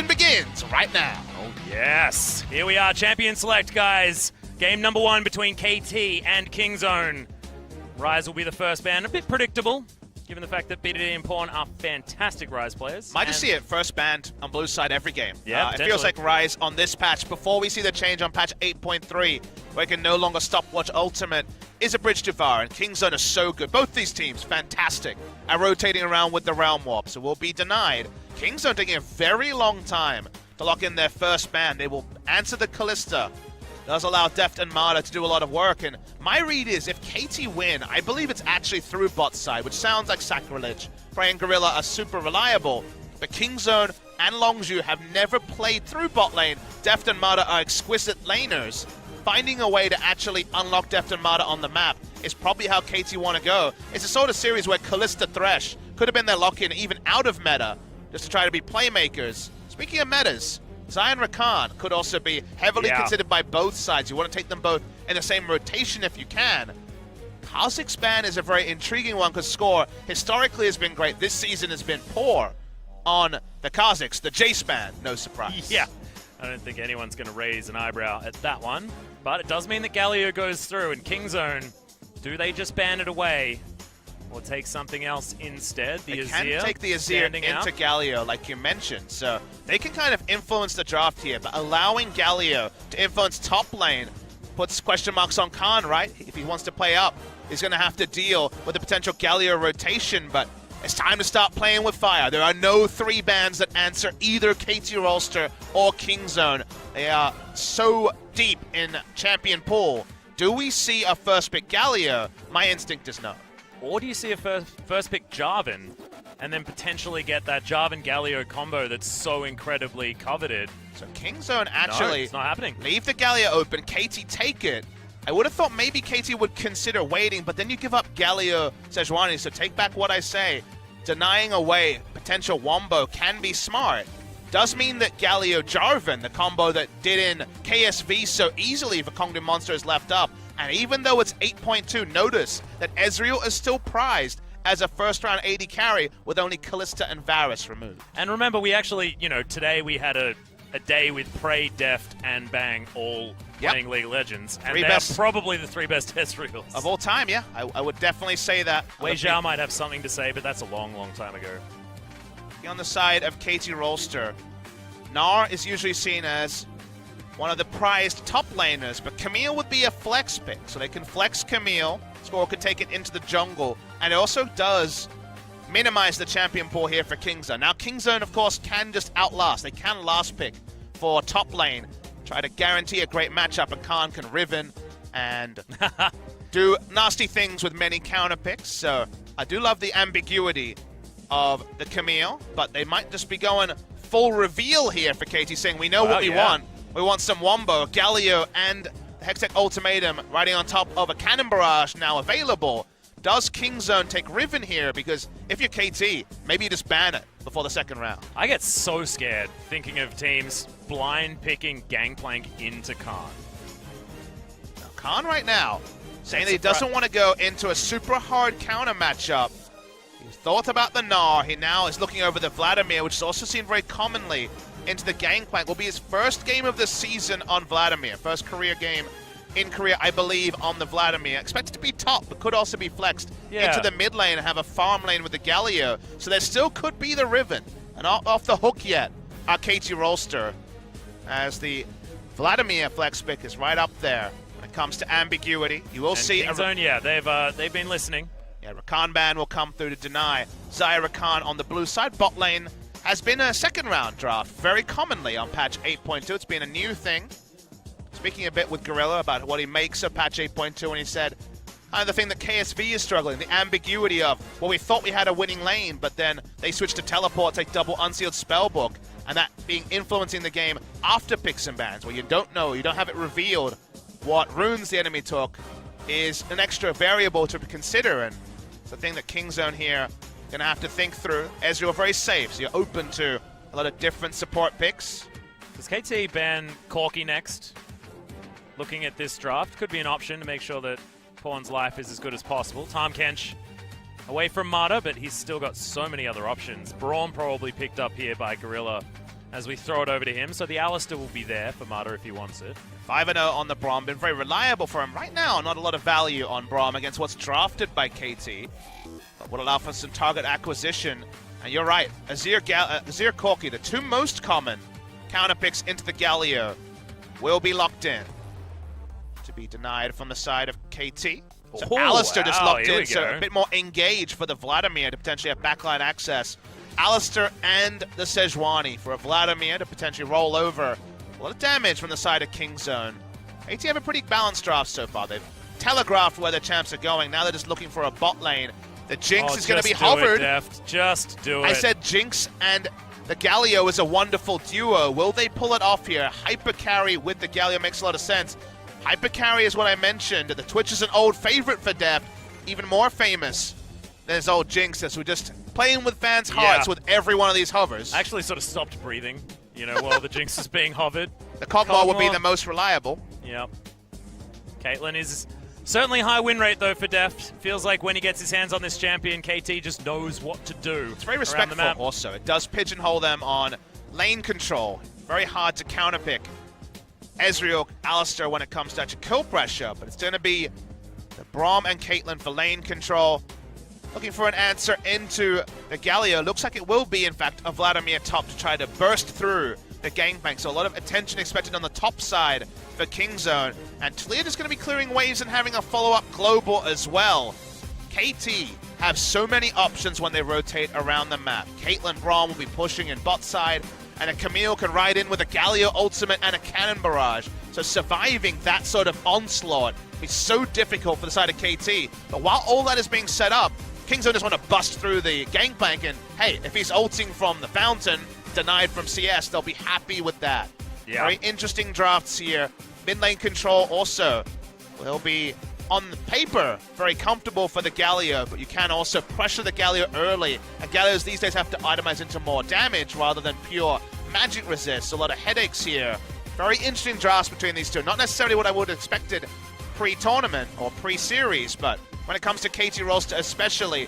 action begins right now. Oh, yes. Here we are, Champion Select, guys. Game number 1 between KT and Kingzone. Rise will be the first ban. A bit predictable, given the fact that BDD and Pawn are fantastic Rise players. Might just see it first banned on blue side every game. Yeah, it feels like Rise on this patch, before we see the change on patch 8.3, where it can no longer stopwatch ultimate, is a bridge to VAR, and Kingzone are so good. Both these teams, fantastic at rotating around with the Realm Warp, so will be denied. Kingzone taking a very long time to lock in their first ban. They will answer the Callista. Does allow Deft and Marta to do a lot of work, and my read is if KT win, I believe it's actually through bot side, which sounds like sacrilege. Frey and Gorilla are super reliable, but Kingzone and Longzhu have never played through bot lane. Deft and Marta are exquisite laners. Finding a way to actually unlock Deft and Marta on the map is probably how KT want to go. It's a sort of series where Callista Thresh could have been their lock-in even out of meta, just to try to be playmakers. Speaking of metas, Zion Rakan could also be heavily considered by both sides. You want to take them both in the same rotation if you can. Kha'Zix's ban is a very intriguing one because Score historically has been great. This season has been poor on the Kha'Zix, the Jace ban, no surprise. Yeah, I don't think anyone's going to raise an eyebrow at that one. But it does mean that Galio goes through, and Kingzone, do they just ban it away or take something else instead? They can take the Azir into Galio, like you mentioned, so they can kind of influence the draft here, but allowing Galio to influence top lane puts question marks on Khan, right? If he wants to play up, he's going to have to deal with the potential Galio rotation, but it's time to start playing with fire. There are no 3 bans that answer either KT Rolster or Kingzone. They are so deep in champion pool. Do we see a first pick Galio? My instinct is no. Or do you see a first pick Jarvan and then potentially get that Jarvan-Galio combo that's so incredibly coveted? So Kingzone actually no, it's not happening. Leave the Galio open, KT take it. I would have thought maybe KT would consider waiting, but then you give up Galio Sejuani, so take back what I say. Denying away potential Wombo can be smart. Does mean that Galio Jarvan, the combo that did in KSV so easily for Kongdom Monster, is left up. And even though it's 8.2, notice that Ezreal is still prized as a first-round AD carry with only Callista and Varus removed. And remember, we actually, today we had a day with Prey, Deft, and Bang all playing League of Legends. And they're probably the 3 best Ezreals. Of all time, yeah. I would definitely say that. Wei Zhao might have something to say, but that's a long, long time ago. On the side of KT Rolster, Gnar is usually seen as one of the prized top laners, but Camille would be a flex pick, so they can flex Camille. Score could take it into the jungle, and it also does minimize the champion pool here for Kingzone. Now, Kingzone, of course, can just outlast. They can last pick for top lane, try to guarantee a great matchup, and Khan can Riven and do nasty things with many counter picks. So I do love the ambiguity of the Camille, but they might just be going full reveal here for KT, saying we know what we want. We want some Wombo, Galio, and the Hextech Ultimatum riding on top of a Cannon Barrage now available. Does Kingzone take Riven here? Because if you're KT, maybe you just ban it before the second round. I get so scared thinking of teams blind picking Gangplank into Khan. Now, Khan right now saying that he doesn't want to go into a super hard counter matchup. He's thought about the Gnar. He now is looking over the Vladimir, which is also seen very commonly into the Gangplank. Will be his first game of the season on Vladimir. First career game in Korea, I believe, on the Vladimir. Expected to be top, but could also be flexed into the mid lane and have a farm lane with the Galio. So there still could be the Riven. And not off the hook yet are KT Rolster, as the Vladimir flex pick is right up there when it comes to ambiguity. You will see Kingzone, they've been listening. Yeah, Rakan ban will come through to deny Xayah Rakan on the blue side. Bot lane has been a second round draft very commonly on patch 8.2. It's been a new thing. Speaking a bit with Gorilla about what he makes of patch 8.2, and he said, the thing that KSV is struggling, the ambiguity of, well, we thought we had a winning lane, but then they switched to teleport, take double unsealed spellbook, and that being influencing the game after picks and bans, where you don't know, you don't have it revealed what runes the enemy took, is an extra variable to consider, and it's the thing that Kingzone here going to have to think through. Ezreal very safe, so you're open to a lot of different support picks. Does KT ban Corki next? Looking at this draft, could be an option to make sure that Pawn's life is as good as possible. Tahm Kench away from Marta, but he's still got so many other options. Braum probably picked up here by Gorilla as we throw it over to him. So the Alistair will be there for Mata if he wants it. 5-0 on the Braum, been very reliable for him. Right now, not a lot of value on Braum against what's drafted by KT, but would allow for some target acquisition. And you're right, Azir Corki, the two most common counter picks into the Galio, will be locked in. To be denied from the side of KT. So Alistair just locked in, so a bit more engaged for the Vladimir to potentially have backline access. Alistair and the Sejuani for a Vladimir to potentially roll over. A lot of damage from the side of Kingzone. AT have a pretty balanced draft so far. They've telegraphed where the champs are going. Now they're just looking for a bot lane. The Jinx is going to be hovered. Just do it. I said Jinx and the Galio is a wonderful duo. Will they pull it off here? Hyper carry with the Galio makes a lot of sense. Hyper carry is what I mentioned. The Twitch is an old favorite for Deft. Even more famous than his old Jinx, as we're just playing with fans' hearts with every one of these hovers. I actually sort of stopped breathing, while the Jinx is being hovered. The Kog'Maw would be the most reliable. Yep. Caitlyn is certainly high win rate, though, for Deft. Feels like when he gets his hands on this champion, KT just knows what to do. It's very respectful also. It does pigeonhole them on lane control. Very hard to counterpick Ezreal, Alistair when it comes to actual kill pressure, but it's going to be the Braum and Caitlyn for lane control. Looking for an answer into the Galio. Looks like it will be, in fact, a Vladimir top to try to burst through the gangbang. So a lot of attention expected on the top side for Kingzone. And Tleer is going to be clearing waves and having a follow-up global as well. KT have so many options when they rotate around the map. Caitlyn, Braum will be pushing in bot side, and a Camille can ride in with a Galio ultimate and a cannon barrage. So surviving that sort of onslaught is so difficult for the side of KT. But while all that is being set up, Kingzone just want to bust through the gangplank, and hey, if he's ulting from the fountain, denied from CS, they'll be happy with that. Yeah. Very interesting drafts here. Mid lane control also will be, on paper, very comfortable for the Galio, but you can also pressure the Galio early. And Galios these days have to itemize into more damage rather than pure magic resist. A lot of headaches here. Very interesting drafts between these two. Not necessarily what I would have expected pre-tournament or pre-series, but when it comes to KT Rolster especially,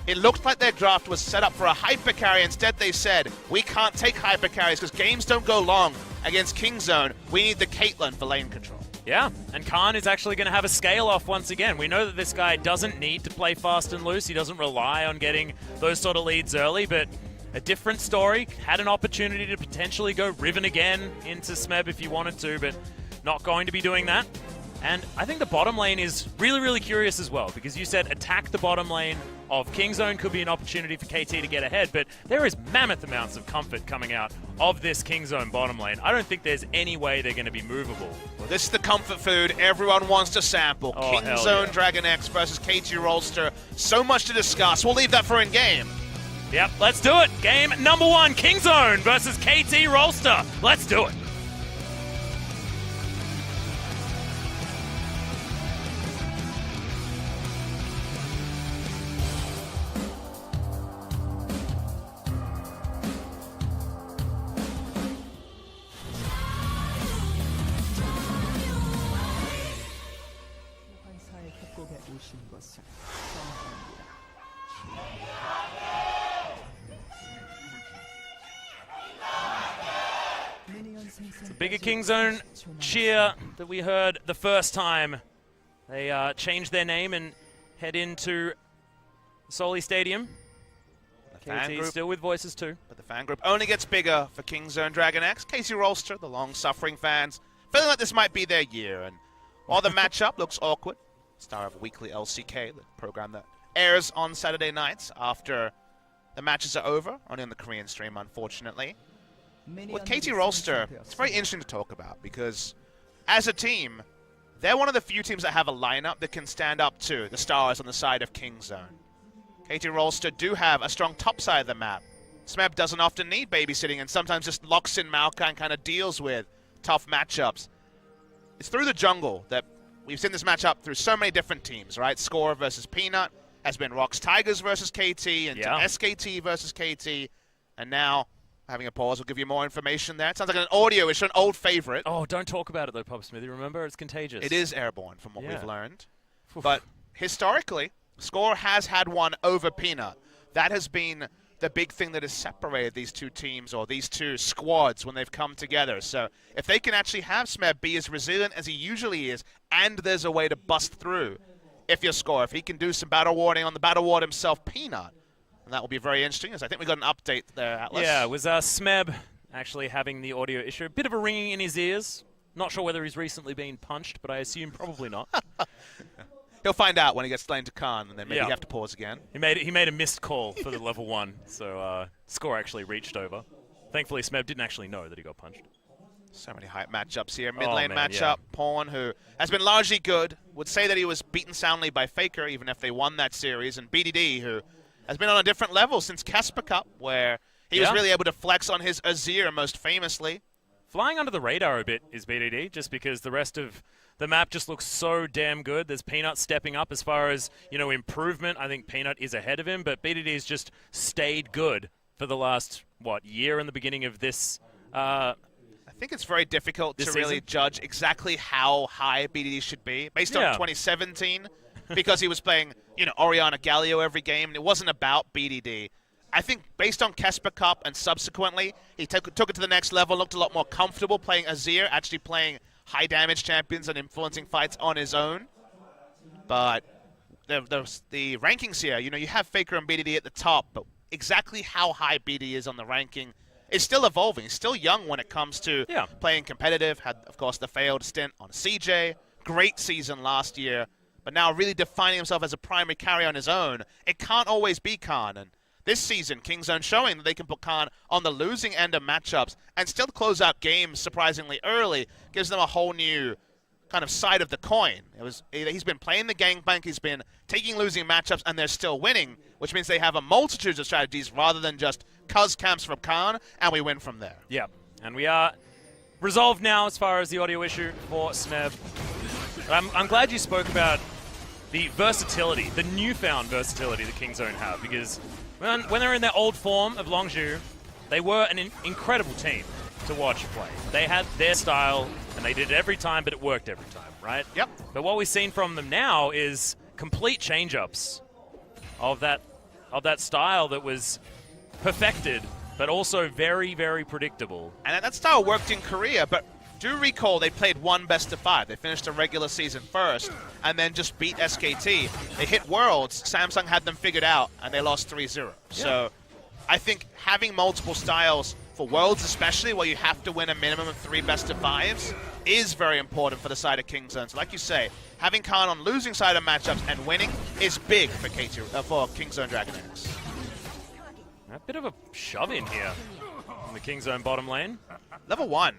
it looked like their draft was set up for a hyper carry. Instead, they said, we can't take hyper carries because games don't go long against Kingzone. We need the Caitlyn for lane control. Yeah, and Khan is actually going to have a scale-off once again. We know that this guy doesn't need to play fast and loose. He doesn't rely on getting those sort of leads early, but a different story. Had an opportunity to potentially go Riven again into Smeb if he wanted to, but not going to be doing that. And I think the bottom lane is really, really curious as well, because you said attack the bottom lane of Kingzone could be an opportunity for KT to get ahead, but there is mammoth amounts of comfort coming out of this Kingzone bottom lane. I don't think there's any way they're going to be movable. Well, this is the comfort food everyone wants to sample. Kingzone, DragonX versus KT Rolster. So much to discuss. We'll leave that for in-game. Yep, let's do it. Game number 1, Kingzone versus KT Rolster. Let's do it. It's a bigger Kingzone cheer that we heard the first time they changed their name and head into Soli Stadium. KT still with voices too. But the fan group only gets bigger for Kingzone DragonX. KT Rolster, the long-suffering fans, feeling like this might be their year. And while the matchup looks awkward, star of weekly LCK, the program that airs on Saturday nights after the matches are over, only on the Korean stream, unfortunately. With KT Rolster, it's very interesting to talk about because as a team, they're one of the few teams that have a lineup that can stand up to the stars on the side of Kingzone. KT Rolster do have a strong top side of the map. Smeb doesn't often need babysitting and sometimes just locks in Maokai and kind of deals with tough matchups. It's through the jungle that we've seen this matchup through so many different teams, right? Score versus Peanut has been Rox Tigers versus KT and SKT versus KT, and now having a pause will give you more information there. It sounds like an audio issue, an old favorite. Oh, don't talk about it though, Pub Smithy. Remember, it's contagious. It is airborne from what we've learned. But historically, Score has had one over Peanut. That has been the big thing that has separated these two teams or these two squads when they've come together. So if they can actually have Smeb be as resilient as he usually is, and there's a way to bust through if you score, if he can do some battle warding on the battle ward himself, Peanut, and that will be very interesting, as I think we got an update there, Atlas. Yeah, it was Smeb actually having the audio issue. A bit of a ringing in his ears. Not sure whether he's recently been punched, but I assume probably not. He'll find out when he gets slain to Khan, and then maybe have to pause again. He made a missed call for the level 1, so score actually reached over. Thankfully, Smeb didn't actually know that he got punched. So many hype matchups here. Mid lane matchup, Pawn, who has been largely good, would say that he was beaten soundly by Faker, even if they won that series, and BDD, who has been on a different level since Casper Cup, where he was really able to flex on his Azir most famously. Flying under the radar a bit is BDD, just because the rest of the map just looks so damn good. There's Peanut stepping up as far as, improvement. I think Peanut is ahead of him, but BDD has just stayed good for the last, year in the beginning of this. I think it's very difficult to really judge exactly how high BDD should be based on 2017, because he was playing, Orianna Galio every game, and it wasn't about BDD. I think based on Casper Cup and subsequently, he took it to the next level, looked a lot more comfortable playing Azir, actually playing high damage champions and influencing fights on his own. But the rankings here, you have Faker and BDD at the top, but exactly how high BDD is on the ranking is still evolving. He's still young when it comes to playing competitive. Had, of course, the failed stint on CJ. Great season last year, but now really defining himself as a primary carry on his own. It can't always be Khan, and this season, Kingzone showing that they can put Khan on the losing end of matchups and still close out games surprisingly early. Gives them a whole new kind of side of the coin. He's been playing the gangplank, he's been taking losing matchups, and they're still winning, which means they have a multitude of strategies rather than just cuz camps from Khan, and we win from there. Yeah, and we are resolved now as far as the audio issue for Smeb. I'm glad you spoke about the versatility, the newfound versatility that Kingzone have, because when they're in their old form of Longzhu, they were an incredible team to watch play. They had their style, and they did it every time, but it worked every time, right? Yep. But what we've seen from them now is complete change-ups of that style that was perfected, but also very, very predictable. And that style worked in Korea, but do recall they played one best of 5. They finished the regular season first and then just beat SKT. They hit Worlds, Samsung had them figured out, and they lost 3-0. Yeah. So I think having multiple styles for Worlds especially, where you have to win a minimum of 3 best of 5s, is very important for the side of Kingzone. So like you say, having Khan on losing side of matchups and winning is big for Kingzone DragonX. A bit of a shove in here in the Kingzone bottom lane. Level 1,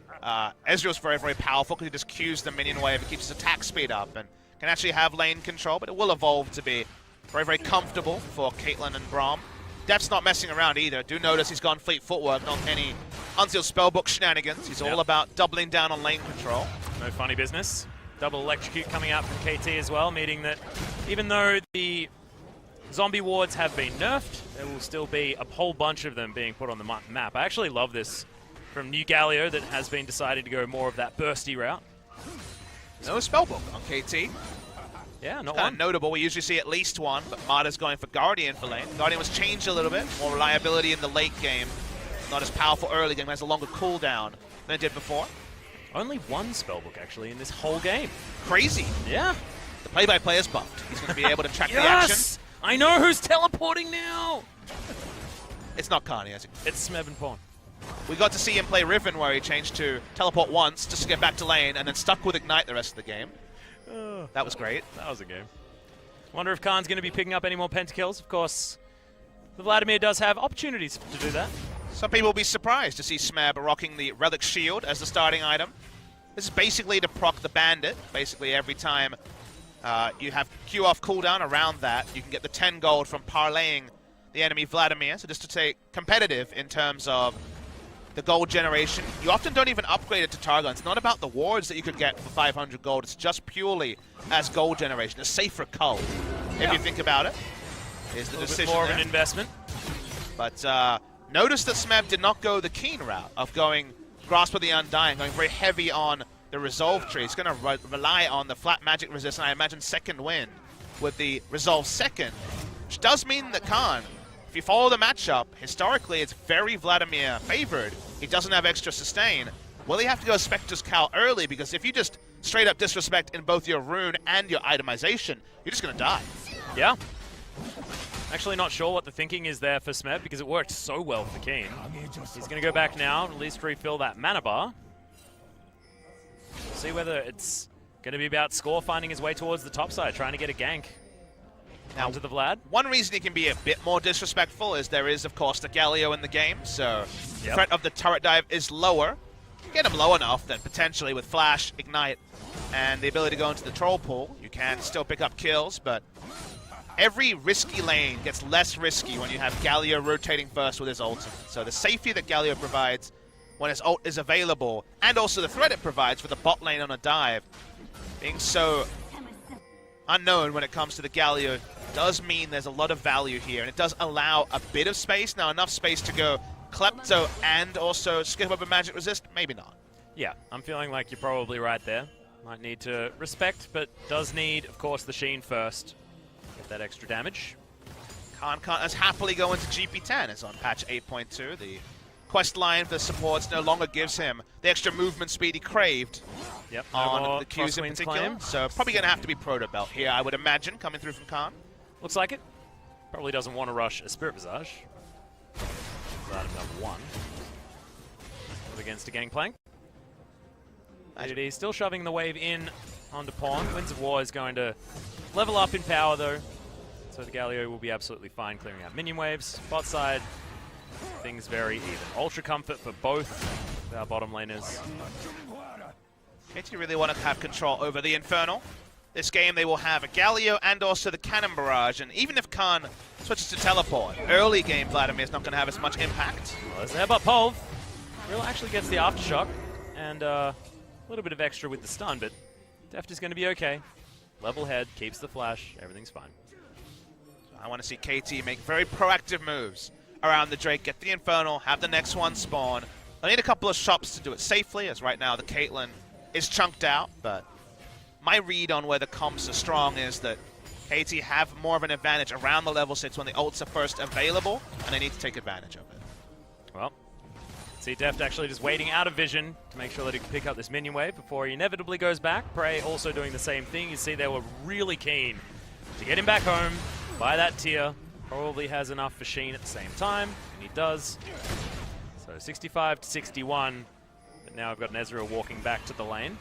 Ezreal's very, very powerful because he just Qs the minion wave, it keeps his attack speed up, and can actually have lane control, but it will evolve to be very, very comfortable for Caitlyn and Braum. Def's not messing around either. Do notice he's gone fleet footwork, not any unsealed spellbook shenanigans. He's all about doubling down on lane control. No funny business. Double electrocute coming out from KT as well, meaning that even though the zombie wards have been nerfed, there will still be a whole bunch of them being put on the map. I actually love this from New Galio that has been decided to go more of that bursty route. No spellbook on KT. Yeah, not kind one. Of notable. We usually see at least one, but Marta's going for Guardian for lane. Guardian was changed a little bit. More reliability in the late game. Not as powerful early game. Has a longer cooldown than it did before. Only one spellbook, actually, in this whole game. Crazy. Yeah. The play-by-play is buffed. He's going to be able to track the action. I know who's teleporting now! It's not Carney, is it? It's Smeb and Pawn. We got to see him play Riven, where he changed to teleport once just to get back to lane, and then stuck with Ignite the rest of the game. That was great. That was a game. Wonder if Khan's going to be picking up any more pentakills. Of course, the Vladimir does have opportunities to do that. Some people will be surprised to see Smeb rocking the Relic Shield as the starting item. This is basically to proc the Bandit. Basically, every time you have Q off cooldown around that, you can get the 10 gold from parlaying the enemy Vladimir. So just to take competitive in terms of the gold generation. You often don't even upgrade it to Targon. It's not about the wards that you could get for 500 gold. It's just purely as gold generation. A safer cull, if you think about it, is the decision. Bit more of an investment. But notice that Smeb did not go the Keen route of going Grasp of the Undying, going very heavy on the Resolve tree. He's going to rely on the flat magic resist, and I imagine Second Wind with the Resolve second, which does mean that Khan if you follow the matchup, historically it's very Vladimir favored. He doesn't have extra sustain. Will he have to go Spectre's Cal early? Because if you just straight up disrespect in both your rune and your itemization, you're just going to die. Yeah. Actually not sure what the thinking is there for Smeb because it worked so well for Keen. He's going to go back now, at least refill that mana bar. See whether it's going to be about Score finding his way towards the top side, trying to get a gank. Now, onto the Vlad. One reason he can be a bit more disrespectful is there is, of course, the Galio in the game, so the threat of the turret dive is lower. Get him low enough, then potentially with Flash, Ignite, and the ability to go into the troll pool, you can still pick up kills, but every risky lane gets less risky when you have Galio rotating first with his ultimate. So the safety that Galio provides when his ult is available, and also the threat it provides for the bot lane on a dive, being so unknown when it comes to the Galio, does mean there's a lot of value here, and it does allow a bit of space. Now, enough space to go Klepto and also skip up a magic resist? Maybe not. Yeah, I'm feeling like you're probably right there. Might need to respect, but does need, of course, the Sheen first. Get that extra damage. Khan can't as happily go into GP10 as on patch 8.2. The quest line for the supports no longer gives him the extra movement speed he craved on the Qs in particular. Claim. So probably going to have to be Proto Belt here, I would imagine, coming through from Khan. Looks like it. Probably doesn't want to rush a Spirit Visage. Item number 1. Up against a Gangplank. He's still shoving the wave in onto Pawn. Winds of War is going to level up in power though. So the Galio will be absolutely fine clearing out minion waves. Bot side, things very even. Ultra comfort for both our bottom laners. KT really want to have control over the Infernal. This game they will have a Galio and also the Cannon Barrage, and even if Khan switches to Teleport, early game Vladimir's not going to have as much impact. Well, there's the headbutt Pulv. Real actually gets the Aftershock, and a little bit of extra with the stun, but Deft is going to be okay. Level head, keeps the flash, everything's fine. I want to see KT make very proactive moves around the Drake, get the Infernal, have the next one spawn. I need a couple of shops to do it safely, as right now the Caitlyn is chunked out, but my read on where the comps are strong is that KT have more of an advantage around the level 6 when the ults are first available, and they need to take advantage of it. Well, see Deft actually just waiting out of vision to make sure that he can pick up this minion wave before he inevitably goes back. Prey also doing the same thing. You see they were really keen to get him back home by that tier. Probably has enough for Sheen at the same time, and he does. So 65 to 61, but now we've got an Ezreal walking back to the lane.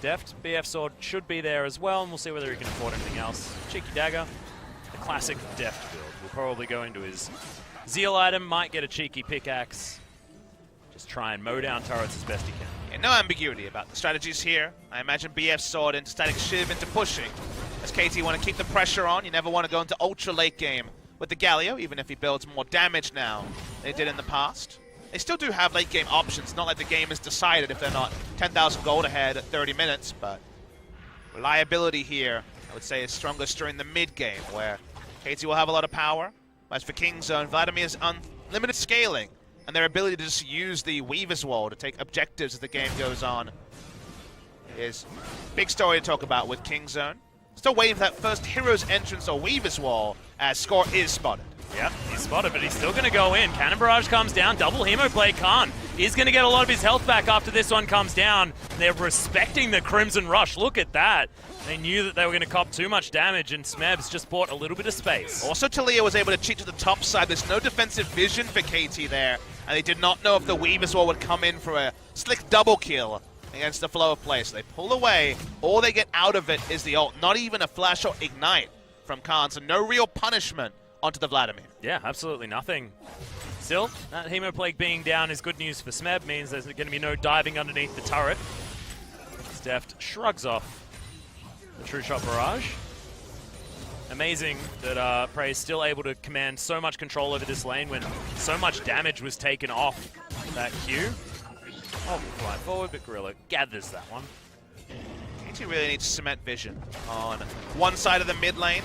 Deft, BF Sword should be there as well, and we'll see whether he can afford anything else. Cheeky Dagger, the classic Deft build. Will probably go into his Zeal item, might get a cheeky pickaxe. Just try and mow down turrets as best he can. Yeah, no ambiguity about the strategies here. I imagine BF Sword into Static Shiv into pushing. As KT want to keep the pressure on, you never want to go into ultra late game with the Galio, even if he builds more damage now than he did in the past. They still do have late game options, not like the game is decided if they're not 10,000 gold ahead at 30 minutes, but reliability here, I would say, is strongest during the mid game, where KT will have a lot of power. As for Kingzone, Vladimir's unlimited scaling and their ability to just use the Weaver's Wall to take objectives as the game goes on is a big story to talk about with Kingzone. Still waiting for that first Hero's Entrance or Weaver's Wall as Score is spotted. Yep, he's spotted, but he's still going to go in. Cannon Barrage comes down. Double Hemoplay Khan is going to get a lot of his health back after this one comes down. They're respecting the Crimson Rush. Look at that. They knew that they were going to cop too much damage, and Smebs just bought a little bit of space. Also, Talia was able to cheat to the top side. There's no defensive vision for KT there, and they did not know if the Weaver's Wall would come in for a slick double kill against the flow of play. So they pull away. All they get out of it is the ult. Not even a flash or ignite from Khan, so no real punishment onto the Vladimir. Yeah, absolutely nothing. Still, that Hemoplague being down is good news for Smeb, means there's going to be no diving underneath the turret. Deft shrugs off the True Shot Barrage. Amazing that Prey is still able to command so much control over this lane when so much damage was taken off that Q. Oh, fly forward, but Gorilla gathers that one. KT really needs to cement vision on one side of the mid lane.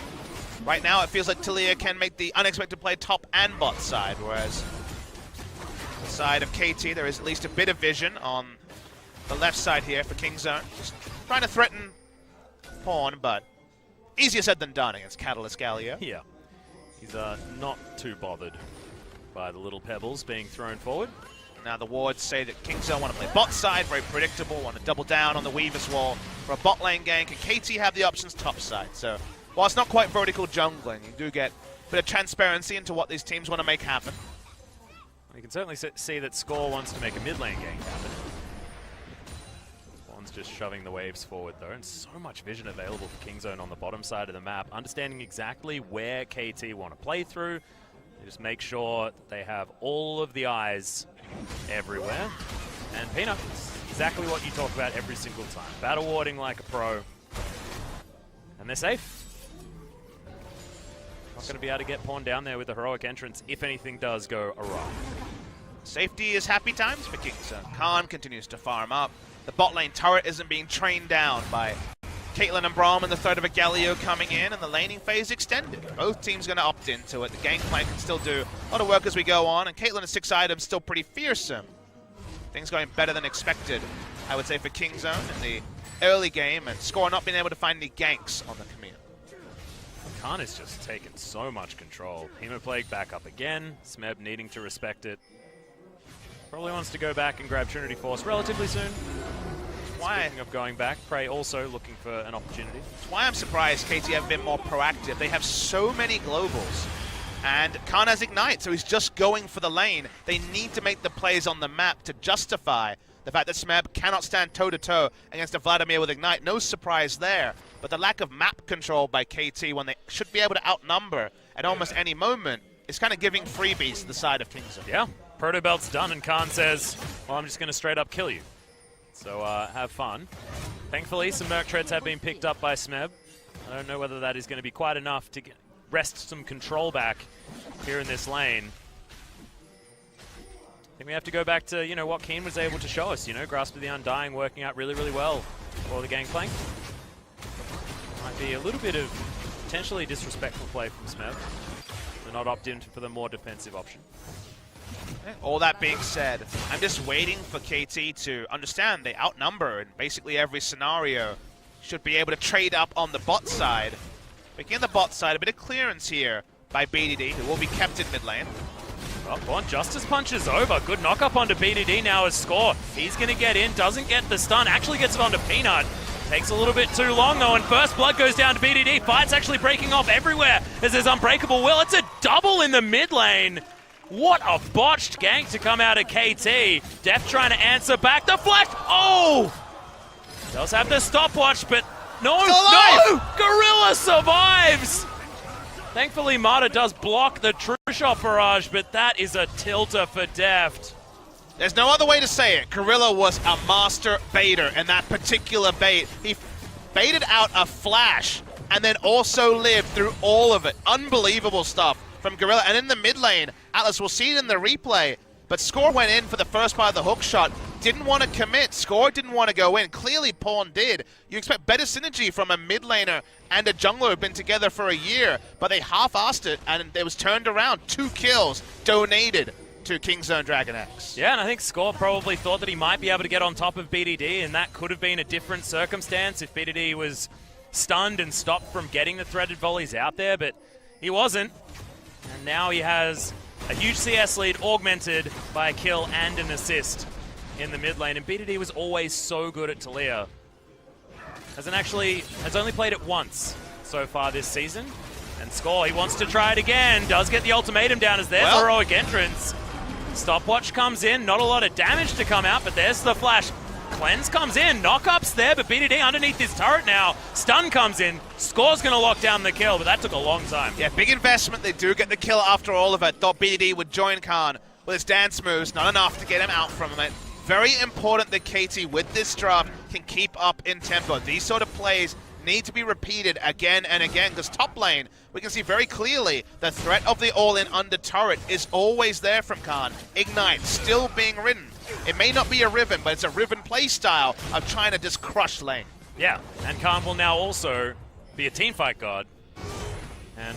Right now, it feels like Talia can make the unexpected play top and bot side, whereas the side of KT, there is at least a bit of vision on the left side here for Kingzone. Just trying to threaten Pawn, but easier said than done against Catalyst Galio. Yeah. He's not too bothered by the little pebbles being thrown forward. Now the wards say that Kingzone want to play bot side, very predictable, want to double down on the Weaver's Wall for a bot lane gank, and KT have the options top side. So while it's not quite vertical jungling, you do get a bit of transparency into what these teams want to make happen. You can certainly see that Score wants to make a mid lane gank happen. One's just shoving the waves forward though, and so much vision available for Kingzone on the bottom side of the map, understanding exactly where KT want to play through. They just make sure that they have all of the eyes everywhere. And Peanut, exactly what you talk about every single time. Battle warding like a pro. And they're safe. Not going to be able to get pawned down there with the heroic entrance if anything does go awry. Safety is happy times for Kingzone. Khan continues to farm up. The bot lane turret isn't being trained down by Caitlyn and Braum, and the threat of a Galio coming in, and the laning phase extended. Both teams going to opt into it. The gangplank can still do a lot of work as we go on, and Caitlyn at 6 items still pretty fearsome. Things going better than expected, I would say, for Kingzone in the early game, and Score not being able to find any ganks on the Camille. Khan has just taken so much control. Hemoplague back up again. Smeb needing to respect it. Probably wants to go back and grab Trinity Force relatively soon. Why? Speaking of going back, Prey also looking for an opportunity. That's why I'm surprised KT have been more proactive. They have so many globals, and Khan has Ignite, so he's just going for the lane. They need to make the plays on the map to justify the fact that Smeb cannot stand toe-to-toe against a Vladimir with Ignite. No surprise there, but the lack of map control by KT when they should be able to outnumber at almost any moment is kind of giving freebies to the side of Kingzone. Yeah, Proto Belt's done, and Khan says, well, I'm just going to straight up kill you. So have fun. Thankfully, some Merc Treads have been picked up by Smeb. I don't know whether that is going to be quite enough to wrest some control back here in this lane. I think we have to go back to, what Keen was able to show us. Grasp of the Undying working out really, really well for the Gangplank. Might be a little bit of potentially disrespectful play from Smeb to not opt in for the more defensive option. All that being said, I'm just waiting for KT to understand they outnumber in basically every scenario. Should be able to trade up on the bot side. Picking on the bot side, a bit of clearance here by BDD, who will be kept in mid lane. Well, Justice punches over. Good knock up onto BDD now as Score. He's going to get in, doesn't get the stun, actually gets it onto Peanut. Takes a little bit too long though, and first blood goes down to BDD. Fight's actually breaking off everywhere as there's Unbreakable Will. It's a double in the mid lane. What a botched gank to come out of KT. Def trying to answer back. The flash! Oh! Does have the stopwatch, but no! Gorilla survives! Thankfully, Mata does block the true shot barrage, but that is a tilter for Deft. There's no other way to say it. Gorilla was a master baiter, and that particular bait, he baited out a flash and then also lived through all of it. Unbelievable stuff from Gorilla. And in the mid lane, Atlas will see it in the replay, but Score went in for the first part of the hook shot. Didn't want to commit. Score didn't want to go in. Clearly, Pawn did. You expect better synergy from a mid laner and a jungler who've been together for a year, but they half-assed it, and it was turned around. 2 kills donated to Kingzone DragonX. Yeah, and I think Score probably thought that he might be able to get on top of BDD, and that could have been a different circumstance if BDD was stunned and stopped from getting the threaded volleys out there, but he wasn't. And now he has a huge CS lead augmented by a kill and an assist in the mid lane. And BDD was always so good at Talia. Has only played it once so far this season. And Score, he wants to try it again. Does get the ultimatum down as there's the heroic entrance. Stopwatch comes in, not a lot of damage to come out, but there's the flash. Cleanse comes in, knockups there, but BDD underneath his turret now. Stun comes in, Score's going to lock down the kill, but that took a long time. Yeah, big investment. They do get the kill after all of it. Thought BDD would join Khan with his dance moves, not enough to get him out from it. Very important that KT, with this draft, can keep up in tempo. These sort of plays need to be repeated again and again, because top lane, we can see very clearly the threat of the all-in under turret is always there from Khan. Ignite still being ridden. It may not be a Riven, but it's a Riven play style of trying to just crush lane. Yeah, and Khan will now also be a teamfight god and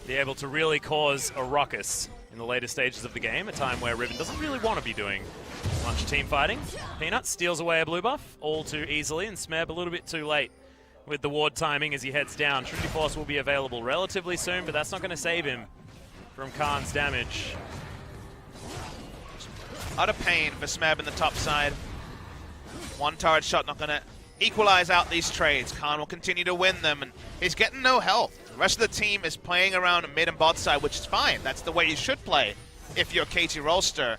be able to really cause a ruckus in the later stages of the game, a time where Riven doesn't really want to be doing much team fighting. Peanut steals away a blue buff all too easily, and Smeb a little bit too late with the ward timing as he heads down. Trinity Force will be available relatively soon, but that's not going to save him from Khan's damage. Utter pain for Smeb in the top side. One turret shot not going to equalize out these trades. Khan will continue to win them, and he's getting no health. The rest of the team is playing around mid and bot side, which is fine. That's the way you should play if you're KT Rolster.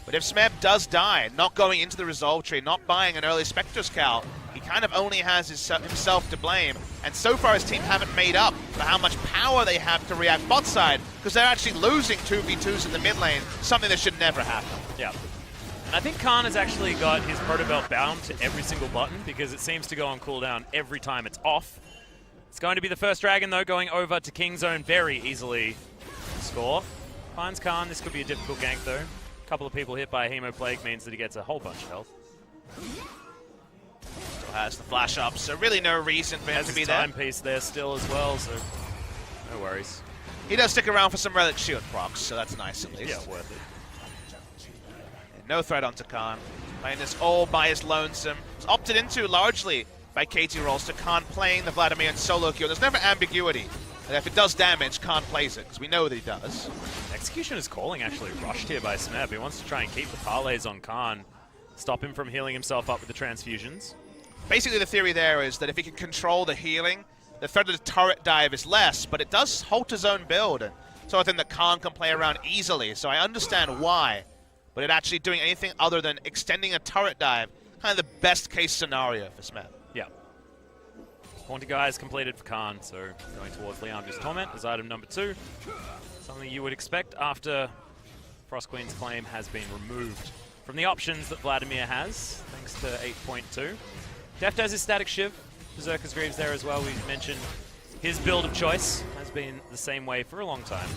But if Smeb does die, not going into the Resolve tree, not buying an early Spectre's Cal, he kind of only has himself to blame. And so far his team haven't made up for how much power they have to react bot side, because they're actually losing 2v2s in the mid lane, something that should never happen. Yeah. And I think Khan has actually got his Proto Belt bound to every single button, because it seems to go on cooldown every time it's off. It's going to be the first Dragon, though, going over to King Zone very easily. Score. Finds Khan. This could be a difficult gank, though. A couple of people hit by a Hemo Plague means that he gets a whole bunch of health. Still has the flash up, so really no reason for him to be there. Has his timepiece there still as well, so no worries. He does stick around for some Relic Shield procs, so that's nice at least. Yeah, worth it. No threat onto Khan. Playing this all by his lonesome. It's opted into largely by KT Rolster. Khan playing the Vladimir and solo queue. There's never ambiguity. And if it does damage, Khan plays it, because we know that he does. Execution is calling actually rushed here by Smeb. He wants to try and keep the parlays on Khan, stop him from healing himself up with the transfusions. Basically the theory there is that if he can control the healing, the threat of the turret dive is less, but it does halt his own build. And so I think that Khan can play around easily, so I understand why. But it actually doing anything other than extending a turret dive, kind of the best case scenario for Smeb. Yeah. Haunted Guy is completed for Khan, so going towards Leandra's Torment as item number 2. Something you would expect after Frost Queen's claim has been removed from the options that Vladimir has, thanks to 8.2. Deft has his Static Shiv. Berserker's Greaves there as well. We mentioned his build of choice has been the same way for a long time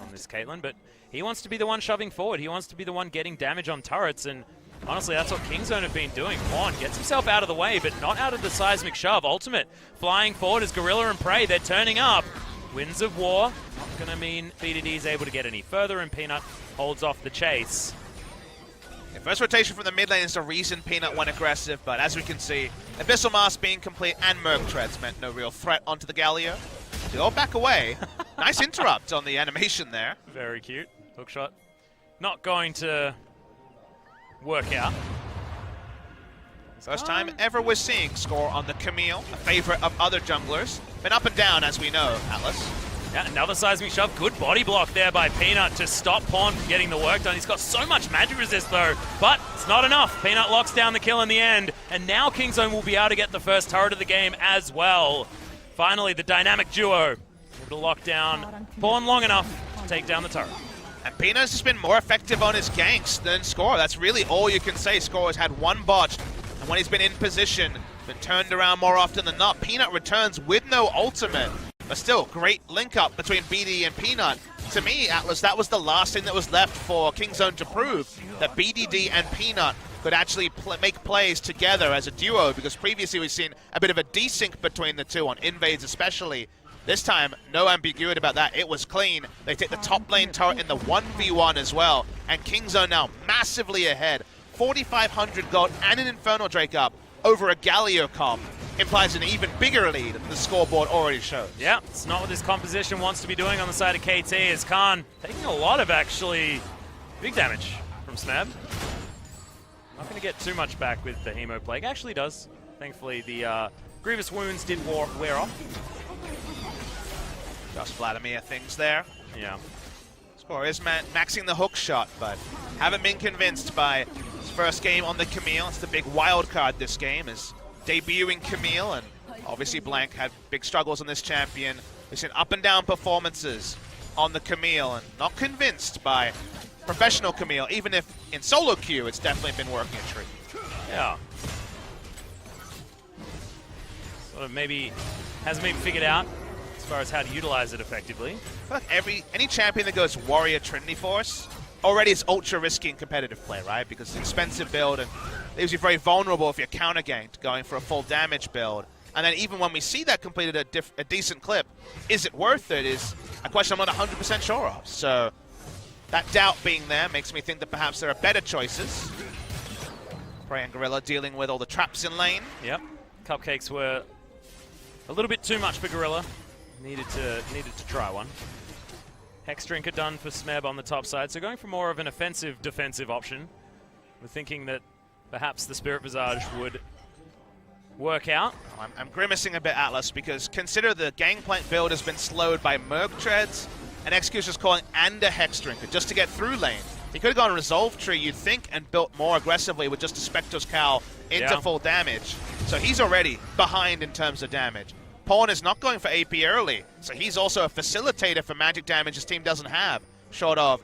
on this Caitlyn, but he wants to be the one shoving forward. He wants to be the one getting damage on turrets, and honestly, that's what Kingzone have been doing. Quan gets himself out of the way, but not out of the seismic shove. Ultimate flying forward as Gorilla and Prey. They're turning up. Winds of War. Not going to mean BDD is able to get any further, and Peanut holds off the chase. Yeah, first rotation from the mid lane is the reason Peanut went aggressive, but as we can see, Abyssal Mask being complete and Merc Treads meant no real threat onto the Galio. They all back away. Nice interrupt on the animation there. Very cute. Hook shot. Not going to work out. First time ever we're seeing score on the Camille, a favorite of other junglers. Been up and down, as we know, Atlas. Yeah, another seismic shove. Good body block there by Peanut to stop Pawn from getting the work done. He's got so much magic resist, though, but it's not enough. Peanut locks down the kill in the end, and now Kingzone will be able to get the first turret of the game as well. Finally, the dynamic duo able to lock down Pawn long enough to take down the turret. And Peanut's just been more effective on his ganks than Score. That's really all you can say. Score has had one botch, and when he's been in position, been turned around more often than not. Peanut returns with no ultimate, but still, great link up between BD and Peanut. To me, Atlas, that was the last thing that was left for Kingzone to prove, that BDD and Peanut could actually make plays together as a duo, because previously we've seen a bit of a desync between the two, on invades especially. This time, no ambiguity about that. It was clean. They take the top lane turret in the 1v1 as well, and Kingzone now massively ahead. 4,500 gold and an Infernal Drake up over a Galio comp implies an even bigger lead than the scoreboard already shows. Yeah, it's not what this composition wants to be doing on the side of KT, as Khan taking a lot of actually big damage from Smeb. Not going to get too much back with the Hemo Plague. Actually does. Thankfully, the Grievous Wounds did wear off. Just Vladimir things there. Yeah. Score is maxing the hook shot, but haven't been convinced by his first game on the Camille. It's the big wild card this game, is debuting Camille, and obviously Blank had big struggles on this champion. We've seen up and down performances on the Camille, and not convinced by professional Camille, even if in solo queue it's definitely been working a treat. Yeah. Sort of maybe hasn't been figured out as far as how to utilize it effectively. I feel like any champion that goes Warrior Trinity Force already is ultra risky in competitive play, right? Because it's an expensive build and leaves you very vulnerable if you're counter ganked going for a full damage build. And then even when we see that completed a decent clip, is it worth it is a question I'm not 100% sure of. So that doubt being there makes me think that perhaps there are better choices. Prey and Gorilla dealing with all the traps in lane. Yep. Cupcakes were A little bit too much for Gorilla. Needed to try one. Hex Drinker done for Smeb on the top side, so going for more of an offensive defensive option. We're thinking that perhaps the Spirit Visage would work out. I'm grimacing a bit, Atlas, because consider the Gangplank build has been slowed by Merc Treads and Executioner's Calling and a Hex Drinker just to get through lane. He could have gone Resolve Tree, you'd think, and built more aggressively with just a Spectre's Cowl into full damage. So he's already behind in terms of damage. Pawn is not going for AP early, so he's also a facilitator for magic damage his team doesn't have, short of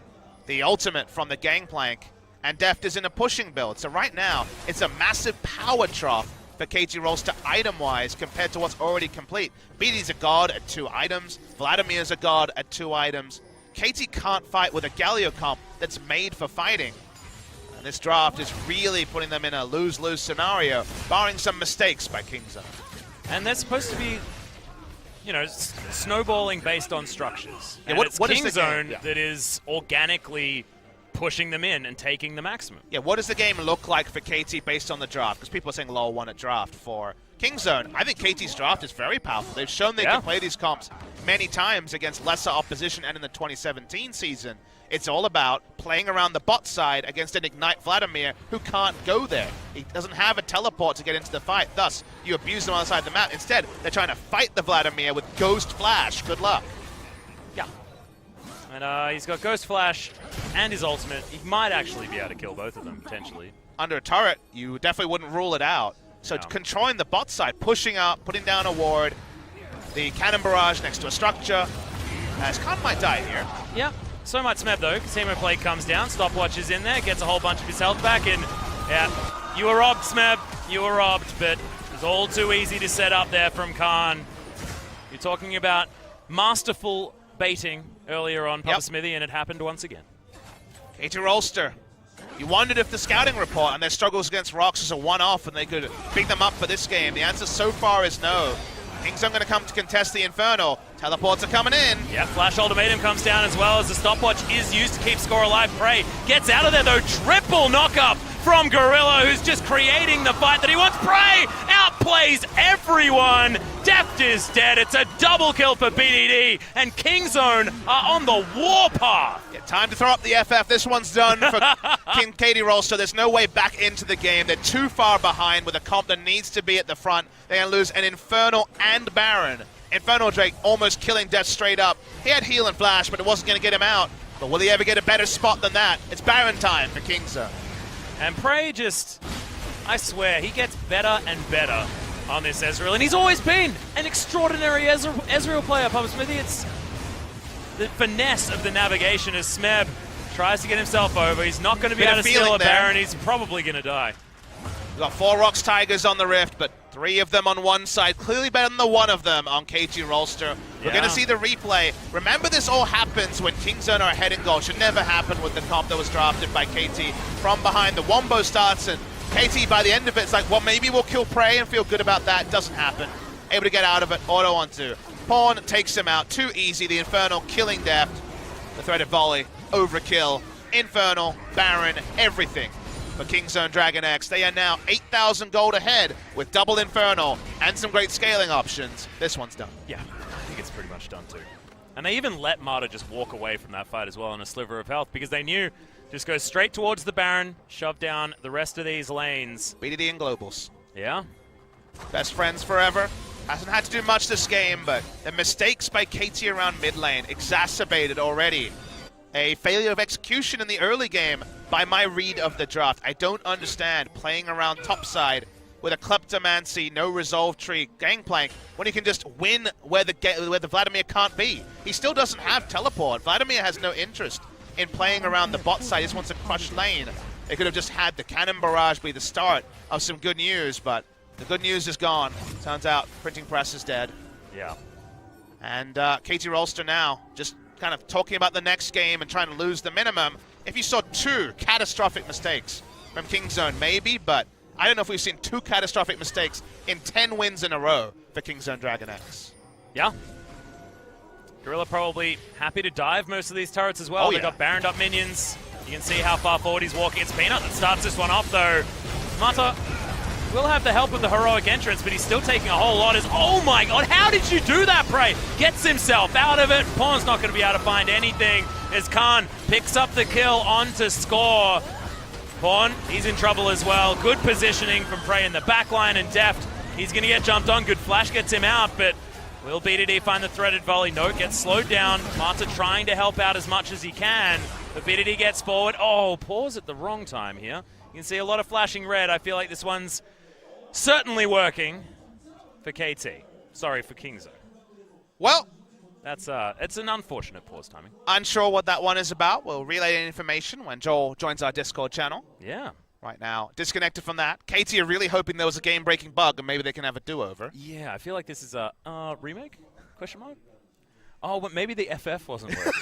the ultimate from the Gangplank. And Deft is in a pushing build, so right now it's a massive power trough for KT Rolster item-wise compared to what's already complete. BD's a god at 2 items, Vladimir's a god at 2 items. KT can't fight with a Galio comp that's made for fighting. And this draft is really putting them in a lose-lose scenario, barring some mistakes by Kingzone. And they're supposed to be, you know, snowballing based on structures. Yeah, and what it's is the Kingzone game? that is organically pushing them in and taking the maximum. Yeah, what does the game look like for KT based on the draft? Because people are saying LoL won a draft for Kingzone. I think KT's draft is very powerful. They've shown they can play these comps many times against lesser opposition, and in the 2017 season, it's all about playing around the bot side against an Ignite Vladimir who can't go there. He doesn't have a teleport to get into the fight, thus you abuse them on the side of the map. Instead, they're trying to fight the Vladimir with Ghost Flash. Good luck. Yeah. And he's got Ghost Flash and his ultimate. He might actually be able to kill both of them, potentially. Under a turret, you definitely wouldn't rule it out. So controlling the bot side, pushing up, putting down a ward, the cannon barrage next to a structure, as Khan might die here. Yeah, so might Smeb though, because Hemo Plate comes down, Stopwatch is in there, gets a whole bunch of his health back, and yeah, you were robbed, Smeb, you were robbed, but it was all too easy to set up there from Khan. You're talking about masterful baiting earlier on Papa Smithy, and it happened once again. KT Rolster. You wondered if the scouting report and their struggles against Rocks is a one-off and they could pick them up for this game. The answer so far is no. Kingzone going to come to contest the Infernal. Teleports are coming in. Yeah, Flash Ultimatum comes down as well as the stopwatch is used to keep score alive. Prey gets out of there though. Triple knockup from Gorilla, who's just creating the fight that he wants. Prey outplays everyone. Deft is dead. It's a double kill for BDD, and Kingzone are on the warpath. Yeah, time to throw up the FF. This one's done for KT Rolster. There's no way back into the game. They're too far behind with a comp that needs to be at the front. They're going to lose an Infernal and Baron. Infernal Drake almost killing Deft straight up. He had heal and flash, but it wasn't going to get him out. But will he ever get a better spot than that? It's Baron time for Kingzone. And Prey just, I swear, he gets better and better on this Ezreal. And he's always been an extraordinary Ezreal player, Papa Smithy. It's the finesse of the navigation as Smeb tries to get himself over. He's not going to be able to steal a Baron. He's probably going to die. We've got 4 Rocks Tigers on the Rift, but 3 of them on one side. Clearly better than the one of them on KT Rolster. We're going to see the replay. Remember, this all happens when Kingzone are ahead in goal. Should never happen with the comp that was drafted by KT from behind. The Wombo starts, and KT, by the end of it, it's like, well, maybe we'll kill Prey and feel good about that. Doesn't happen. Able to get out of it. Auto onto. Pawn takes him out. Too easy. The Infernal killing Deft. The threaded volley. Overkill. Infernal. Baron. Everything. For Kingzone DragonX, they are now 8,000 gold ahead with double Infernal and some great scaling options. This one's done. Yeah, I think it's pretty much done too. And they even let Marta just walk away from that fight as well on a sliver of health because they knew just go straight towards the Baron, shove down the rest of these lanes. BDD and Globals. Yeah. Best friends forever. Hasn't had to do much this game, but the mistakes by KT around mid lane exacerbated already. A failure of execution in the early game by my read of the draft. I don't understand playing around topside with a Kleptomancy, no Resolve Tree, Gangplank, when he can just win where the Vladimir can't be. He still doesn't have teleport. Vladimir has no interest in playing around the bot side. He just wants a crush lane. They could have just had the Cannon Barrage be the start of some good news, but the good news is gone. Turns out printing press is dead. Yeah. And KT Rolster now just kind of talking about the next game and trying to lose the minimum. If you saw 2 catastrophic mistakes from Kingzone, maybe, but I don't know if we've seen 2 catastrophic mistakes in 10 wins in a row for Kingzone DragonX. Yeah. Gorilla probably happy to dive most of these turrets as well. They've got Baroned up minions. You can see how far forward he's walking. It's Peanut that starts this one off, though. Mata will have the help of the heroic entrance, but he's still taking a whole lot. Oh my god, how did you do that, Prey? Gets himself out of it. Pawn's not going to be able to find anything as Khan picks up the kill onto score. Pawn, he's in trouble as well. Good positioning from Prey in the backline and deft. He's going to get jumped on. Good flash gets him out, but will BDD find the threaded volley? No, gets slowed down. Marta trying to help out as much as he can, but BDD gets forward. Oh, pause at the wrong time here. You can see a lot of flashing red. I feel like this one's certainly working for KT. Sorry, for Kingzone. Well, it's an unfortunate pause timing. Unsure what that one is about. We'll relay the information when Joel joins our Discord channel. Yeah. Right now, disconnected from that. KT are really hoping there was a game-breaking bug and maybe they can have a do-over. Yeah, I feel like this is a remake? Question mark? Oh, but maybe the FF wasn't working.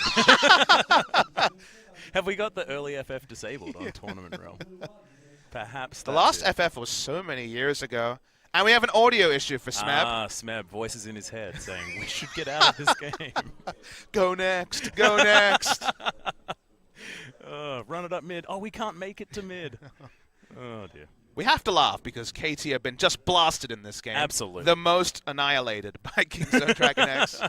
Have we got the early FF disabled on Tournament Realm? Perhaps the last FF was so many years ago. And we have an audio issue for Smeb. Smeb, voices in his head saying, we should get out of this game. Go next, go next. Run it up mid. Oh, we can't make it to mid. Oh, dear. We have to laugh because KT have been just blasted in this game. Absolutely. The most annihilated by Kingzone DragonX.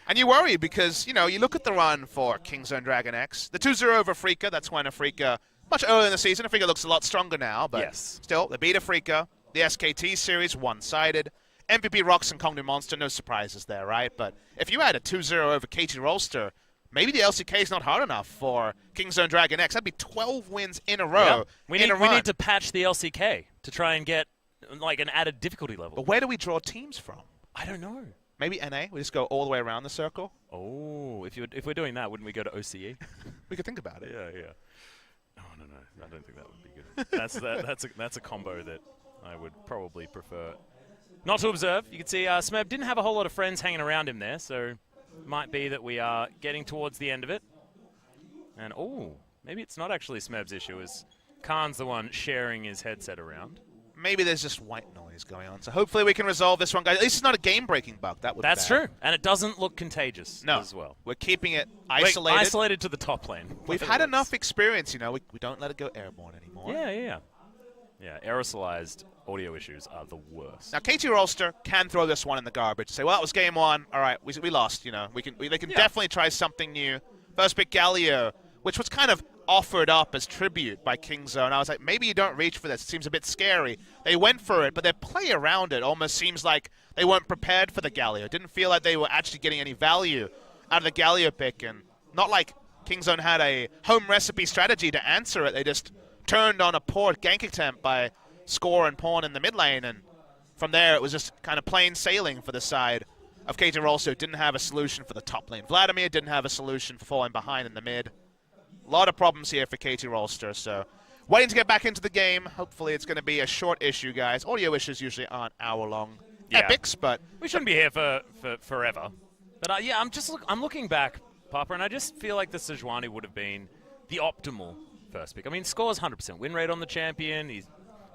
And you worry because, you know, you look at the run for Kingzone DragonX. The 2-0 over Afrika, that's when Afrika, much earlier in the season, Afrika looks a lot stronger now. But yes. Still, they beat Afrika. The SKT series, one-sided. MVP Rocks and Kongnu Monster, no surprises there, right? But if you had a 2-0 over KT Rolster, maybe the LCK is not hard enough for Kingzone DragonX. That'd be 12 wins in a row. Yeah. We need to patch the LCK to try and get like an added difficulty level. But where do we draw teams from? I don't know. Maybe NA? We just go all the way around the circle? Oh, if we're doing that, wouldn't we go to OCE? We could think about it. Yeah. Oh, no. I don't think that would be good. That's a combo that I would probably prefer not to observe. You can see Smeb didn't have a whole lot of friends hanging around him there, so might be that we are getting towards the end of it. And, oh, maybe it's not actually Smeb's issue, as Khan's the one sharing his headset around. Maybe there's just white noise going on. So hopefully we can resolve this one, guys. At least it's not a game-breaking bug. That's true. And it doesn't look contagious as well. We're keeping it isolated. Isolated to the top lane. We've had enough experience, you know. We don't let it go airborne anymore. Yeah, aerosolized audio issues are the worst. Now, KT Rolster can throw this one in the garbage. Say, well, that was game one. All right, we lost, you know. They can definitely try something new. First pick Galio, which was kind of offered up as tribute by Kingzone. I was like, maybe you don't reach for this. It seems a bit scary. They went for it, but their play around it almost seems like they weren't prepared for the Galio. It didn't feel like they were actually getting any value out of the Galio pick, and not like Kingzone had a home recipe strategy to answer it. They just turned on a poor gank attempt by Score and Pawn in the mid lane, and from there it was just kind of plain sailing for the side of KT Rolster. Didn't have a solution for the top lane. Vladimir didn't have a solution for falling behind in the mid. A lot of problems here for KT Rolster, so waiting to get back into the game. Hopefully it's going to be a short issue, guys. Audio issues usually aren't hour-long epics, but we shouldn't be here for forever. But yeah, I'm looking back, Papa, and I just feel like the Sejuani would have been the optimal first pick. I mean, Score's 100% win rate on the champion. He's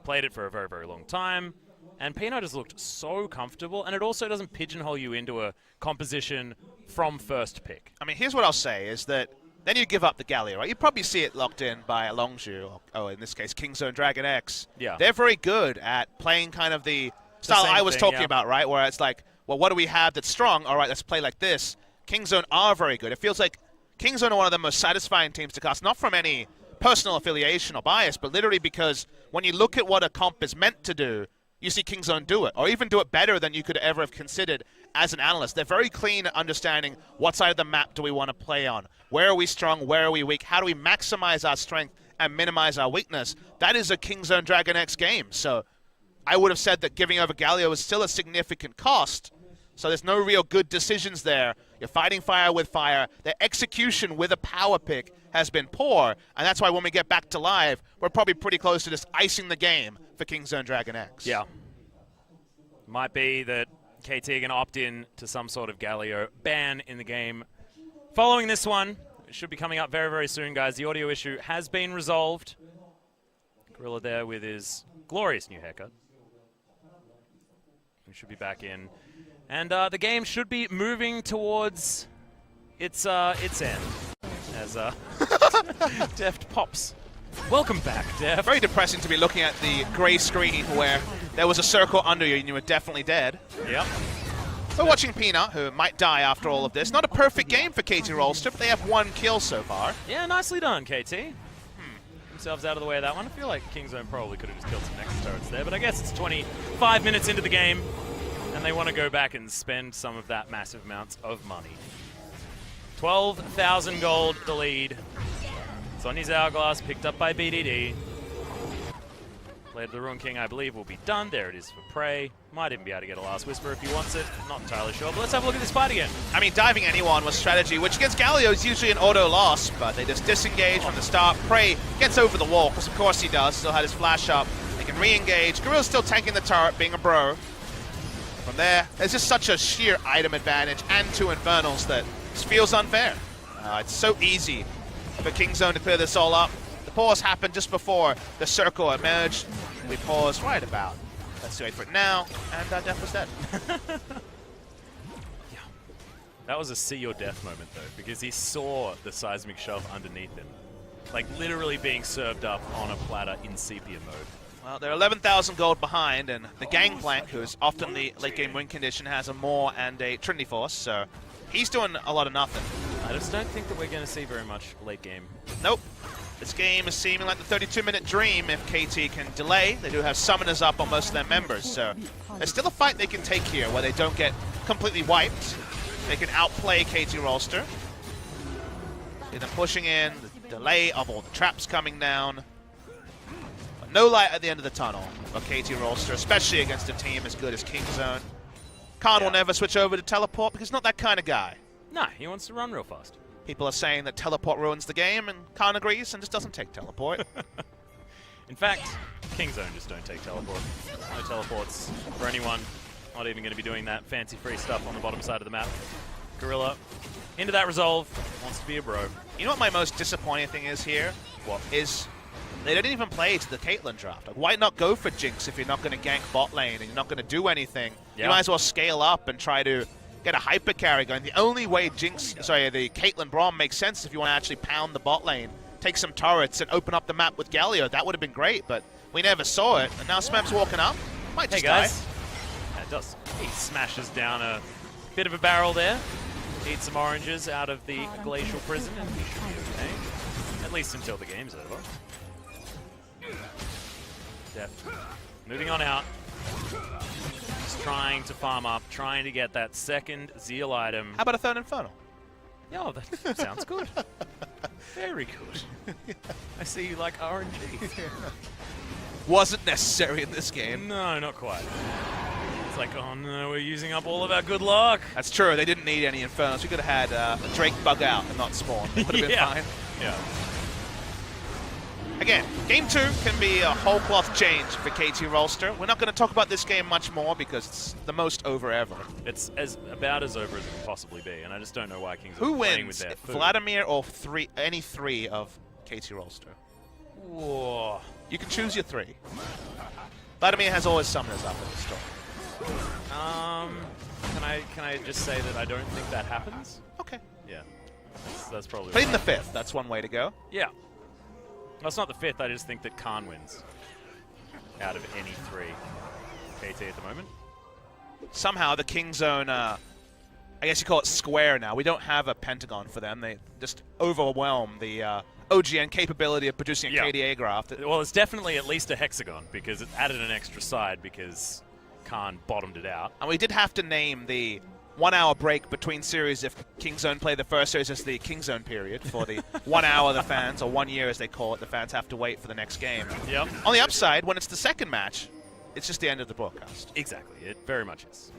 played it for a very, very long time. And Pino just looked so comfortable, and it also doesn't pigeonhole you into a composition from first pick. I mean, here's what I'll say, is that then you give up the Galio, right? You probably see it locked in by Longzhu, or in this case, Kingzone DragonX. Yeah. They're very good at playing kind of the style I was talking about, right? Where it's like, well, what do we have that's strong? All right, let's play like this. Kingzone are very good. It feels like Kingzone are one of the most satisfying teams to cast, not from any personal affiliation or bias, but literally because when you look at what a comp is meant to do, you see Kingzone do it, or even do it better than you could ever have considered as an analyst. They're very clean at understanding what side of the map do we want to play on. Where are we strong? Where are we weak? How do we maximize our strength and minimize our weakness? That is a Kingzone DragonX game. So I would have said that giving over Galio is still a significant cost. So there's no real good decisions there. You're fighting fire with fire. Their execution with a power pick has been poor, and that's why when we get back to live, we're probably pretty close to just icing the game for Kingzone DragonX. Yeah. Might be that KT are going to opt in to some sort of Galio ban in the game. Following this one, it should be coming up very, very soon, guys. The audio issue has been resolved. Gorilla there with his glorious new haircut. We should be back in. And the game should be moving towards its end. As Deft pops Welcome back, Def. Very depressing to be looking at the grey screen where there was a circle under you and you were definitely dead. Yep. We're watching Peanut, who might die after all of this. Not a perfect game for KT Rolster, but they have 1 kill so far. Yeah, nicely done, KT. Themselves out of the way of that one. I feel like Kingzone probably could have just killed some Nexus turrets there, but I guess it's 25 minutes into the game, and they want to go back and spend some of that massive amounts of money. 12,000 gold, the lead. Sonya's Hourglass picked up by BDD. Blade of the Ruin King, I believe, will be done. There it is for Prey. Might even be able to get a Last Whisper if he wants it. Not entirely sure, but let's have a look at this fight again. I mean, diving anyone was strategy, which against Galio is usually an auto loss, but they just disengage from the start. Prey gets over the wall, because of course he does. Still had his flash up. They can re-engage. Gorilla's still tanking the turret, being a bro. From there, there's just such a sheer item advantage and 2 Infernals that just feels unfair. It's so easy for Kingzone to clear this all up. The pause happened just before the circle emerged. We paused right about. Let's wait for it now, and Death was dead. Yeah. That was a see your death moment, though, because he saw the seismic shelf underneath him. Like, literally being served up on a platter in sepia mode. Well, they're 11,000 gold behind, and the Gangplank, who is often the late-game win condition, has a Maw and a Trinity Force, so he's doing a lot of nothing. I just don't think that we're going to see very much late game. Nope. This game is seeming like the 32-minute dream if KT can delay. They do have summoners up on most of their members, so there's still a fight they can take here where they don't get completely wiped. They can outplay KT Rolster. See them pushing in, the delay of all the traps coming down. But no light at the end of the tunnel for KT Rolster, especially against a team as good as Kingzone. Khan will never switch over to teleport because he's not that kind of guy. Nah, he wants to run real fast. People are saying that teleport ruins the game, and Khan agrees and just doesn't take teleport. In fact, Kingzone just don't take teleport. No teleports for anyone. Not even going to be doing that fancy free stuff on the bottom side of the map. Gorilla, into that resolve, wants to be a bro. You know what my most disappointing thing is here? What? Is they didn't even play to the Caitlyn draft. Like, why not go for Jinx if you're not going to gank bot lane and you're not going to do anything? Yeah. You might as well scale up and try to get a hyper carry going. The only way the Caitlyn Braum makes sense is if you want to actually pound the bot lane, take some turrets, and open up the map with Galio. That would have been great, but we never saw it. And now Smem's walking up. Might just die. Yeah, it does. He smashes down a bit of a barrel there. Eats some oranges out of the glacial prison, and he should be okay. At least until the game's over. Def moving on out. Just trying to farm up, trying to get that second Zeal item. How about a third Infernal? Oh, that sounds good. Very good. I see you like RNG. Wasn't necessary in this game. No, not quite. It's like, oh no, we're using up all of our good luck. That's true. They didn't need any Infernals. We could have had a Drake bug out and not spawn. It would have been fine. Yeah. Again, game 2 can be a whole cloth change for KT Rolster. We're not going to talk about this game much more because it's the most over ever. It's about as over as it can possibly be, and I just don't know why Kings Who are playing wins, with their food. Vladimir or any 3 of KT Rolster? Whoa. You can choose your 3. Vladimir has always summoners up in the store. Can I just say that I don't think that happens? Okay. Yeah. That's probably Played in the 5th. That's one way to go. Yeah. That's not the 5th. I just think that Khan wins out of any 3 KT at the moment. Somehow the Kingzone, I guess you call it square now. We don't have a pentagon for them. They just overwhelm the OGN capability of producing a KDA graph. Well, it's definitely at least a hexagon because it added an extra side because Khan bottomed it out. And we did have to name the 1 hour break between series if Kingzone play the first series as the Kingzone period for the 1 hour the fans, or 1 year as they call it, the fans have to wait for the next game. Yep. On the upside, when it's the second match, it's just the end of the broadcast. Exactly. It very much is.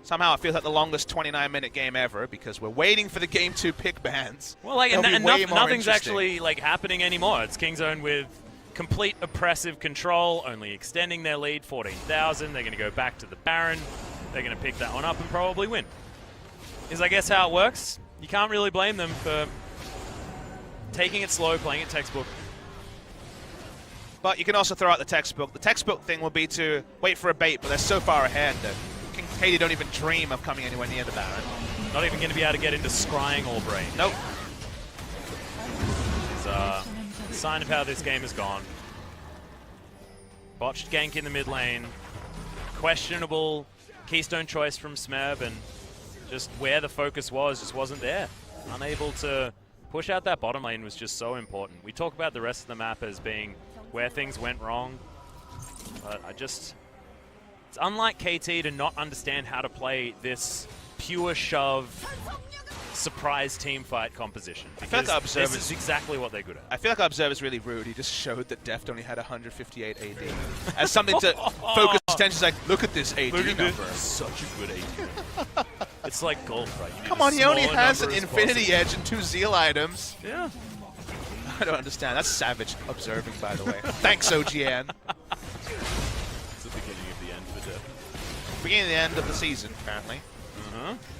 Somehow it feels like the longest 29-minute game ever because we're waiting for the game 2 pick bans. Well, like, and nothing's actually like happening anymore. It's Kingzone with complete oppressive control, only extending their lead, 14,000. They're going to go back to the Baron. They're going to pick that one up and probably win. Is, I guess, how it works. You can't really blame them for taking it slow, playing it textbook. But you can also throw out the textbook. The textbook thing will be to wait for a bait, but they're so far ahead that Katie don't even dream of coming anywhere near the Baron. Not even going to be able to get into scrying or brain. Nope. sign of how this game has gone. Botched gank in the mid lane. Questionable keystone choice from Smeb, and just where the focus was just wasn't there. Unable to push out that bottom lane was just so important. We talk about the rest of the map as being where things went wrong, but it's unlike KT to not understand how to play this pure shove surprise team fight composition. I feel like our observers, this is exactly what they're good at. I feel like our observer's really rude. He just showed that Deft only had 158 AD. As something to focus attention, like, look at this AD number. Such a good AD. It's like golf, right? Come on, he only has an Infinity Edge and 2 Zeal items. Yeah. I don't understand. That's savage observing, by the way. Thanks, OGN. It's the beginning of the end for Deft. Beginning of the end of the season, apparently.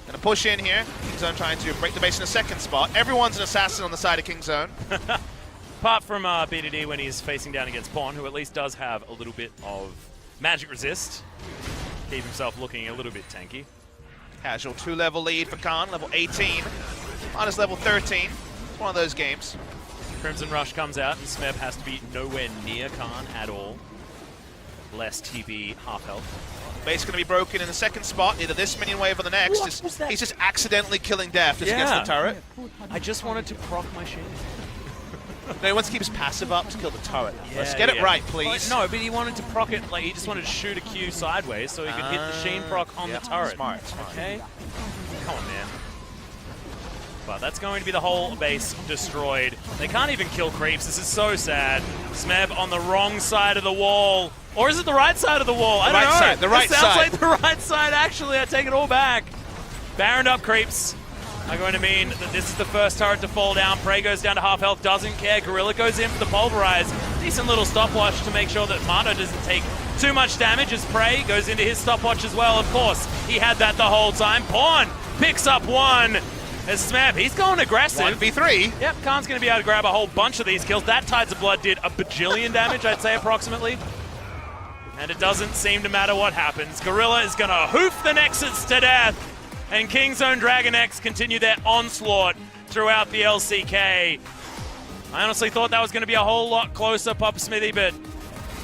Gonna push in here. Kingzone trying to break the base in the second spot. Everyone's an assassin on the side of Kingzone. Apart from BDD when he's facing down against Pawn, who at least does have a little bit of magic resist. Keep himself looking a little bit tanky. Casual 2-level lead for Khan, level 18. Minus level 13. It's one of those games. Crimson Rush comes out, and Smeb has to be nowhere near Khan at all, lest he be half health. Base going to be broken in the second spot, either this minion wave or the next. He's just accidentally killing Deft just against the turret. I just wanted to proc my shield. No, he wants to keep his passive up to kill the turret. Let's get it right, please. No, but he wanted to proc it, like he just wanted to shoot a Q sideways so he could hit the Sheen proc on the turret. Smart. Okay? Come on, man. But that's going to be the whole base destroyed. They can't even kill creeps. This is so sad. Smeb on the wrong side of the wall. Or is it the right side of the wall? I don't know. Side, the right side. Sounds side. like the right side, actually. I take it all back. Baroned up creeps are going to mean that this is the first turret to fall down. Prey goes down to half health, doesn't care. Gorilla goes in for the pulverize. Decent little stopwatch to make sure that Mano doesn't take too much damage as Prey goes into his stopwatch as well. Of course, he had that the whole time. Pawn picks up one. As Smeb, he's going aggressive. 1v3. Yep, Khan's going to be able to grab a whole bunch of these kills. That Tides of Blood did a bajillion damage, I'd say, approximately. And it doesn't seem to matter what happens. Gorilla is going to hoof the Nexus to death. And Kingzone DragonX continue their onslaught throughout the LCK. I honestly thought that was going to be a whole lot closer, Papa Smithy, but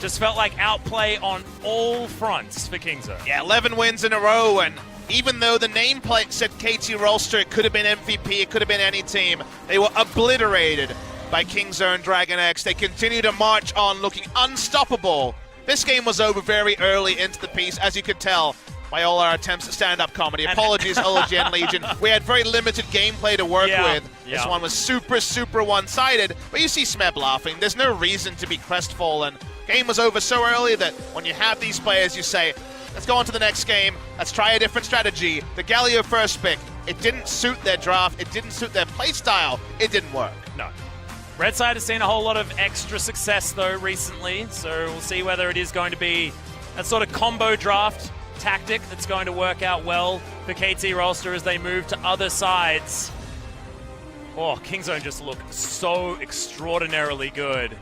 just felt like outplay on all fronts for Kingzone. Yeah, 11 wins in a row, and even though the nameplate said KT Rolster, it could have been MVP, it could have been any team, they were obliterated by Kingzone DragonX. They continue to march on looking unstoppable. This game was over very early into the piece, as you could tell by all our attempts at stand-up comedy. Apologies, OGN Legion. We had very limited gameplay to work with. This one was super, super one-sided, but you see Smeb laughing. There's no reason to be crestfallen. Game was over so early that when you have these players, you say, let's go on to the next game. Let's try a different strategy. The Galio first pick, it didn't suit their draft. It didn't suit their play style. It didn't work. No. Red side has seen a whole lot of extra success, though, recently. So we'll see whether it is going to be that sort of combo draft tactic that's going to work out well for KT Rolster as they move to other sides. Oh, Kingzone just look so extraordinarily good.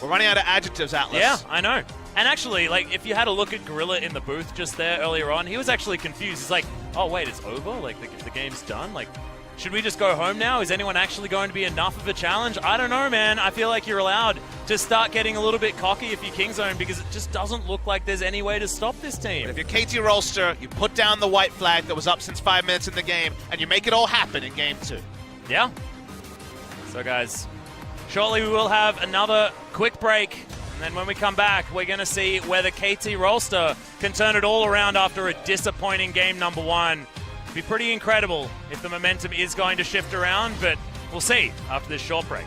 We're running out of adjectives, Atlas. Yeah, I know. And actually, like, if you had a look at Gorilla in the booth just there earlier on, he was actually confused. He's like, oh, wait, it's over? Like, the game's done? Like, should we just go home now? Is anyone actually going to be enough of a challenge? I don't know, man. I feel like you're allowed to start getting a little bit cocky if you're Kingzone, because it just doesn't look like there's any way to stop this team. But if you're KT Rolster, you put down the white flag that was up since 5 minutes in the game, and you make it all happen in Game 2. Yeah. So, guys, shortly we will have another quick break. And then when we come back, we're going to see whether KT Rolster can turn it all around after a disappointing game number 1. Be pretty incredible if the momentum is going to shift around, but we'll see after this short break.